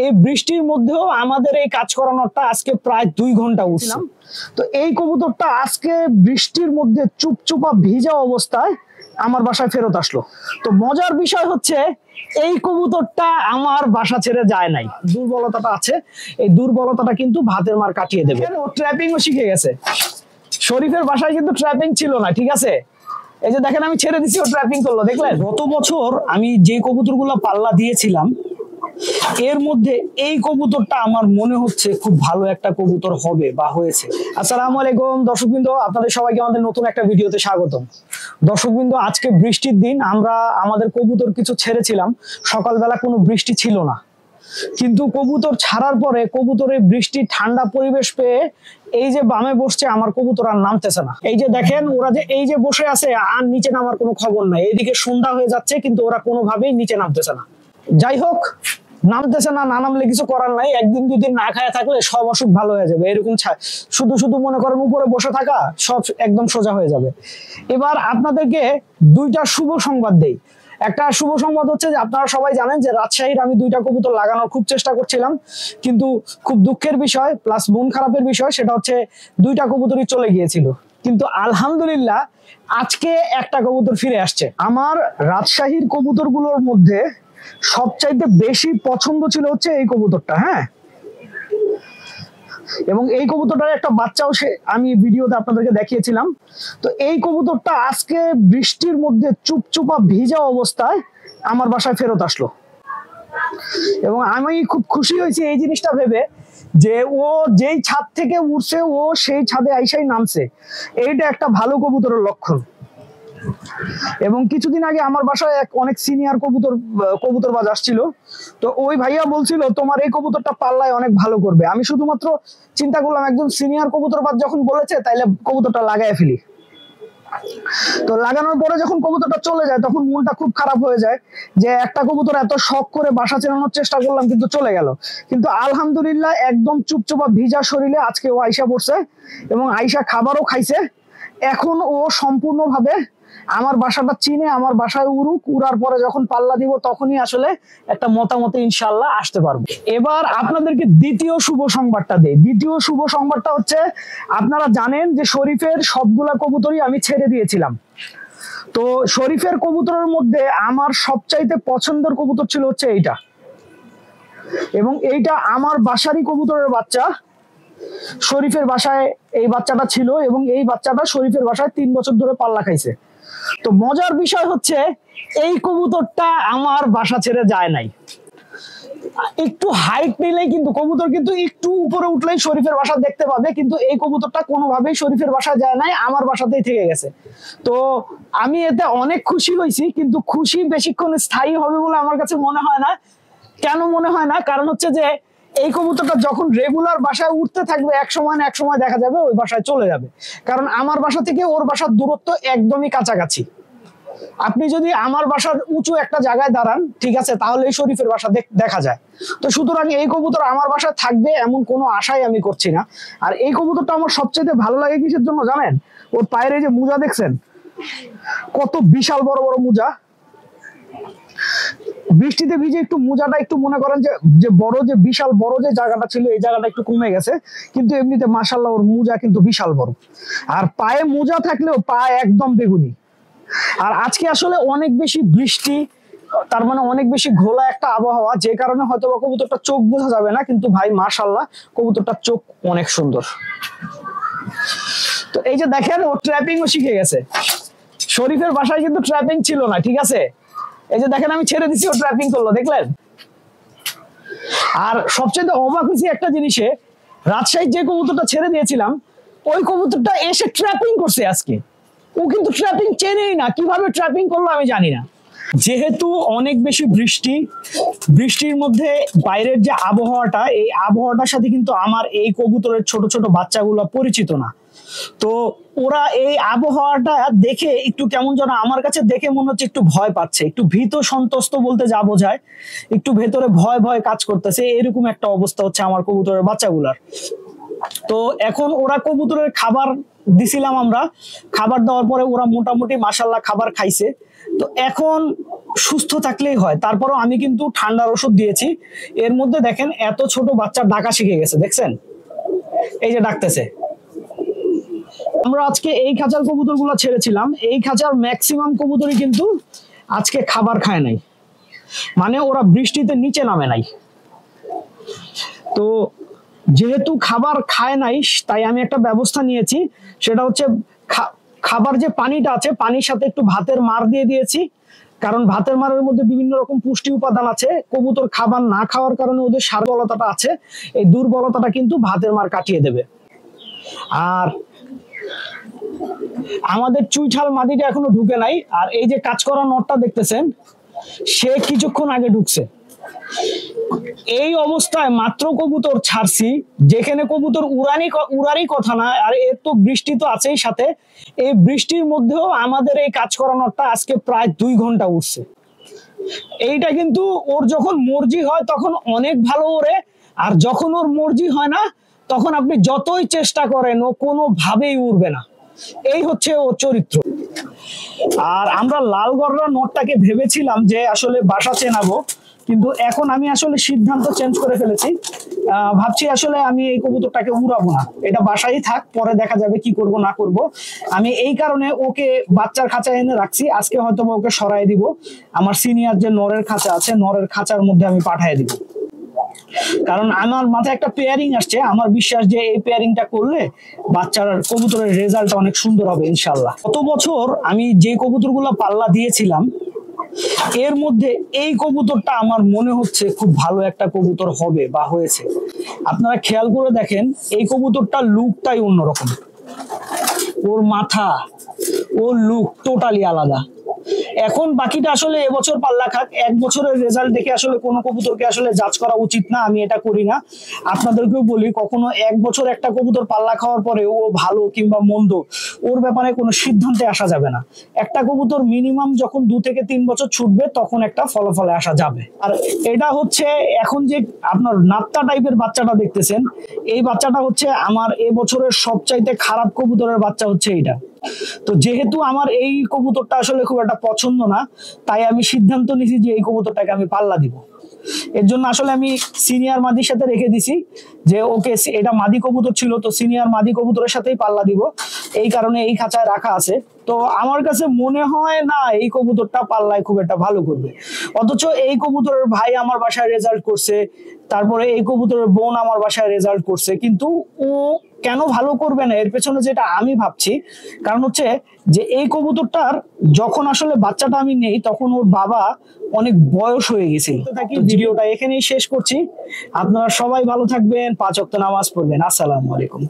এই বৃষ্টির মধ্যেও আমাদের এই কাজ করানোটা আজকে প্রায় 2 ঘন্টা উঠছিলাম। তো এই কবুতরটা আজকে বৃষ্টির মধ্যে চুপচুপা ভিজা অবস্থায় আমার বাসায় ফেরত আসলো। তো মজার বিষয় হচ্ছে এই কবুতরটা আমার বাসা ছেড়ে যায় নাই। দুর্বলতাটা আছে, এই দুর্বলতাটা কিন্তু ভাতের মার কাটিয়ে দেবে। ও ট্র্যাপিংও শিখে গেছে। শরীফের বাসায় কিন্তু ট্র্যাপিং ছিল না, ঠিক আছে? এই যে দেখেন আমি ছেড়ে দিছি, ও ট্র্যাপিং করলো, দেখলেন? গত বছর আমি যে কবুতরগুলো পাল্লা দিয়েছিলাম এর মধ্যে এই কবুতরটা আমার মনে হচ্ছে খুব ভালো একটা কবুতর হবে বা হয়েছে। আসসালামু আলাইকুম দর্শকবৃন্দ, আপনাদের সবাইকে আমাদের নতুন একটা ভিডিওতে স্বাগতম। দর্শকবৃন্দ, আজকে বৃষ্টির দিন, আমরা আমাদের কবুতর কিছু ছেড়েছিলাম। সকালবেলা কোনো বৃষ্টি ছিল না, কিন্তু কবুতর ছাড়ার পরে কবুতরের বৃষ্টি ঠান্ডা পরিবেশ পেয়ে এই যে বামে বসছে, আমার কবুতর আর নামতেছে না। এই যে দেখেন ওরা যে এই যে বসে আছে, আর নিচে নামার কোনো খবর নাই। এইদিকে সন্ধ্যা হয়ে যাচ্ছে কিন্তু ওরা কোনোভাবেই নিচে নামতেছে না। যাই হোক, নামতেছে না, না নামলে কিছু করার নাই। একদিন দুদিন না খায় থাকলে সব অসুখ ভালো হয়ে যাবে। এরকম শুধু শুধু মনে করেন উপরে বসে থাকা, সব একদম সোজা হয়ে যাবে। এবার আপনাদেরকে দুইটা শুভ সংবাদ দেই। একটা শুভ সংবাদ হচ্ছে যে আপনারা সবাই জানেন যে রাজশাহীর আমি 2টা কবুতর লাগানোর খুব চেষ্টা করছিলাম, কিন্তু খুব দুঃখের বিষয় প্লাস মন খারাপের বিষয় সেটা হচ্ছে 2টা কবুতরই চলে গিয়েছিল। কিন্তু আলহামদুলিল্লাহ আজকে একটা কবুতর ফিরে আসছে। আমার রাজশাহীর কবুতরগুলোর মধ্যে সবচাইতে বেশি পছন্দ ছিল হচ্ছে এই কবুতরটা। হ্যাঁ, এবং এই কবুতরটার একটা বাচ্চাও আমি ভিডিওতে আপনাদেরকে দেখিয়েছিলাম। তো এই কবুতরটা আজকে বৃষ্টির মধ্যে চুপচুপা ভিজা অবস্থায় আমার বাসায় ফেরত আসলো, এবং আমি খুব খুশি হয়েছি এই জিনিসটা ভেবে যে ও যেই ছাদ থেকে উঠছে ও সেই ছাদে আইসাই নামছে। এইটা একটা ভালো কবুতরের লক্ষণ। এবং কিছুদিন আগে আমার বাসায় এক অনেক সিনিয়র কবুতরবাজ আসছিল। তো ওই ভাইয়া বলছিল তোমার এই কবুতরটা পাল্লায় অনেক ভালো করবে। আমি শুধুমাত্র চিন্তা করলাম একজন সিনিয়র কবুতরবাজ যখন বলেছে তাইলে কবুতরটা লাগাই ফেলি। তো লাগানোর পরে যখন কবুতরটা চলে যায় তখন মনটা খুব খারাপ হয়ে যায় যে একটা কবুতর এত শখ করে বাসা চেনানোর চেষ্টা করলাম কিন্তু চলে গেল। কিন্তু আলহামদুলিল্লাহ একদম চুপচুপা ভিজা শরীরে আজকে ও আইসা পড়ছে, এবং আইসা খাবারও খাইছে। এখন ও সম্পূর্ণভাবে আমার বাসাটা চিনে আমার বাসায় উড়ুক, উড়ার পরে যখন পাল্লা দিব তখনই আসলে একটা মতামতে ইনশাল্লাহ আসতে পারবো। এবার আপনাদেরকে দ্বিতীয় শুভ সংবাদটা দেই। দ্বিতীয় শুভ সংবাদটা হচ্ছে আপনারা জানেন যে শরীফের সবগুলা কবুতরই আমি ছেড়ে দিয়েছিলাম। তো শরীফের কবুতরের মধ্যে আমার সবচাইতে পছন্দের কবুতর ছিল হচ্ছে এইটা, এবং এইটা আমার বাসারই কবুতরের বাচ্চা। শরীফের বাসায় এই বাচ্চাটা ছিল, এবং এই বাচ্চাটা শরীফের বাসায় 3 বছর ধরে পাল্লা খাইছে। তো মজার বিষয় হচ্ছে এই কবুতরটা আমার বাসা ছেড়ে যায় নাই। একটু হাইট নিলেই কিন্তু কবুতর কিন্তু একটু উপরে উঠলেই শরীফের বাসা দেখতে পাবে, কিন্তু এই কবুতরটা কোনোভাবেই শরীফের বাসায় যায় নাই, আমার বাসাতেই থেকে গেছে। তো আমি এতে অনেক খুশি হয়েছি, কিন্তু খুশি বেশিক্ষণ স্থায়ী হবে বলে আমার কাছে মনে হয় না। কেন মনে হয় না? কারণ হচ্ছে যে এই কবুতরটা যখন রেগুলার বাসায় উঠতে থাকবে এক সময় না এক সময় দেখা যাবে ওই বাসায় চলে যাবে। কারণ আমার বাসা থেকে ওর বাসার দূরত্ব একদমই কাছাকাছি। আপনি যদি আমার বাসার উঁচু একটা জায়গায় দাঁড়ান, ঠিক আছে, তাহলে এই শরীফের বাসা দেখা যায়। তো সুতরাং এই কবুতর আমার বাসায় থাকবে এমন কোনো আশাই আমি করছি না। আর এই কবুতরটা আমার সবচেয়ে ভালো লাগে কিসের জন্য জানেন? ওর পায়ের এই যে মোজা দেখছেন, কত বিশাল বড় বড় মোজা। বৃষ্টিতে ভিজে একটু মোজাটা একটু মনে করেন যে বড়, যে বিশাল বড় যে জায়গাটা ছিল এই জায়গাটা একটু কমে গেছে, কিন্তু এমনিতে মাশাআল্লাহ ওর মোজা কিন্তু বিশাল বড়। আর পায়ে মোজা থাকলেও পা একদম বেগুনি। আর আজকে আসলে অনেক বেশি বৃষ্টি, তার মানে অনেক বেশি ঘোলা একটা আবহাওয়া, যে কারণে হয়তো বা কবুতরটা চোখ বোঝা যাবে না, কিন্তু ভাই মাশাআল্লাহ কবুতরটার চোখ অনেক সুন্দর। তো এই যে দেখেন ও ট্র্যাপিংও শিখে গেছে। শরীফের বাসায় কিন্তু ট্র্যাপিং ছিল না, ঠিক আছে? এই যে দেখেন আমি ছেড়ে দিছি, ও ট্র্যাপিং করলো, দেখলেন? আর সবচেয়ে অবাক হয়েছি একটা জিনিসে, রাজশাহীর যে কবুতরটা ছেড়ে দিয়েছিলাম ওই কবুতরটা এসে ট্র্যাপিং করছে আজকে। ও কিন্তু ট্র্যাপিং চেনেই না, কিভাবে ট্র্যাপিং করলো আমি জানি না। যেহেতু অনেক বেশি বৃষ্টির মধ্যে বাইরের যে আবহাওয়াটা, এই আবহাওয়াটার সাথে কিন্তু আমার এই কবুতরের ছোট ছোট বাচ্চাগুলো পরিচিত না। তো ওরা এই আবহাওয়াটা দেখে একটু কেমন যেন আমার কাছে দেখে মনে হচ্ছে একটু ভয় পাচ্ছে, একটু ভীত সন্ত্রস্ত বলতে যা বোঝায়, একটু ভেতরে ভয় ভয় কাজ করতেছে, এরকম একটা অবস্থা হচ্ছে আমার কবুতরের বাচ্চাগুলার। তো এখন ওরা কবুতরের খাবার দিছিলাম আমরা, খাবার দেওয়ার পরে ওরা মোটামুটি মাশাআল্লাহ খাবার খাইছে। তো এখন সুস্থ থাকলেই হয়। তারপরও আমি কিন্তু ঠান্ডার ওষুধ দিয়েছি। এর মধ্যে দেখেন এত ছোট বাচ্চা ডাকা শিখে গেছে, দেখছেন এই যে ডাকতেছে। আমরা আজকে এই খাঁচার কবুতরগুলো ছেড়েছিলাম, এই খাঁচার ম্যাক্সিমাম কবুতরই কিন্তু আজকে খাবার খায় নাই, মানে ওরা বৃষ্টিতে নিচে নামে নাই। তো যেহেতু খাবার খায় নাই তাই আমি একটা ব্যবস্থা নিয়েছি, সেটা হচ্ছে খাবার যে পানিটা আছে পানির সাথে একটু ভাতের মার দিয়ে দিয়েছি। কারণ ভাতের মারের মধ্যে বিভিন্ন রকম পুষ্টি উপাদান আছে, কবুতর খাবার না খাওয়ার কারণে ওদের দুর্বলতাটা আছে, এই দুর্বলতাটা কিন্তু ভাতের মার কাটিয়ে দেবে। আর আমাদের চুইঠাল মাদিটা এখনো ঢুকে নাই। আর এই যে কাজ করা নটটা দেখতেছেন, সে কিছুক্ষণ আগে ঢুকছে। এই অবস্থায় মাত্র কবুতর ছাড়ছি, যেখানে কবুতর উড়ারই কথা না, আর এর তো বৃষ্টি তো আছেই সাথে। এই বৃষ্টির মধ্যেও আমাদের এই কাজ করা নটটা আজকে প্রায় 2 ঘন্টা উঠছে। এইটা কিন্তু ওর যখন মর্জি হয় তখন অনেক ভালো ওড়ে, আর যখন ওর মর্জি হয় না তখন আপনি যতই চেষ্টা করেন ও কোনোভাবেই উড়বে না। এই হচ্ছে ওর চরিত্র। আর আমরা লালগড়রা নটটাকে ভেবেছিলাম যে আসলে বাসা চেনাবো, কিন্তু এখন আমি আসলে সিদ্ধান্ত চেঞ্জ করে ফেলেছি। ভাবছি আসলে আমি এই কবুতরটাকে উড়াবো না, এটা বাসায় থাক, পরে দেখা যাবে কি করব না করব। আমি এই কারণে ওকে বাচ্চার খাঁচায় এনে রাখছি। আজকে হয়তো ওকে সরাই দিব, আমার সিনিয়র যে নরের খাঁচা আছে নরের খাঁচার মধ্যে আমি পাঠিয়ে দিব। কারণ আমার মাথায় একটা পেয়ারিং আসছে, আমার বিশ্বাস যে এই পেয়ারিংটা করলে বাচ্চার কবুতরের রেজাল্ট অনেক সুন্দর হবে ইনশাল্লাহ। গত বছর আমি যে কবুতরগুলো পাল্লা দিয়েছিলাম এর মধ্যে এই কবুতরটা আমার মনে হচ্ছে খুব ভালো একটা কবুতর হবে বা হয়েছে। আপনারা খেয়াল করে দেখেন, এই কবুতরটার লুকটাই অন্যরকম, ওর মাথা, ওর লুক টোটালি আলাদা। এখন বাকিটা আসলে এবছর পাল্লা খাক, 1 বছরের রেজাল্ট দেখে আসলে কোনো কবুতরকে আসলে জাজ করা উচিত না, আমি এটা করি না। আপনাদেরকেও বলি, কখনো 1 বছর একটা কবুতর পাল্লা খাওয়ার পরে ও ভালো কিংবা মন্দ ওর ব্যাপারে কোনো সিদ্ধান্তে আসা যাবে না। একটা কবুতর মিনিমাম যখন 2 থেকে 3 বছর ছুটবে তখন একটা ফলাফলে আসা যাবে। আর এটা হচ্ছে এখন যে আপনার নাত্তা টাইপের বাচ্চাটা দেখতেছেন, এই বাচ্চাটা হচ্ছে আমার এবছরের সবচাইতে খারাপ কবুতরের বাচ্চা হচ্ছে এইটা। তো যেহেতু আমার এই কবুতরটা আসলে খুব একটা পছন্দ না, তাই আমি সিদ্ধান্ত নিয়েছি যে এই কবুতরটাকে আমি পাল্লা দিব। এর জন্য আসলে আমি সিনিয়র মাদির সাথে রেখে দিছি যে ওকে, এটা মাদি কবুতর ছিল তো সিনিয়র মাদি কবুতরের সাথেই পাল্লা দিব, এই কারণে এই খাঁচায় রাখা আছে। তো আমার কাছে মনে হয় না এই কবুতরটা পাল্লায় খুব একটা ভালো করবে। অথচ এই কবুতরের ভাই আমার বাসায় রেজাল্ট করছে, তারপরে এই কবুতরের বোন আমার বাসায় রেজাল্ট করছে, কিন্তু ও কেন ভালো করবে না এর পেছনে যেটা আমি ভাবছি কারণ হচ্ছে যে এই কবুতরটার যখন আসলে বাচ্চাটা আমি নেই তখন ওর বাবা অনেক বয়স হয়ে গেছে। ভিডিওটা এখানেই শেষ করছি, আপনারা সবাই ভালো থাকবেন, 5 ওয়াক্ত নামাজ পড়বেন। আসসালামু আলাইকুম।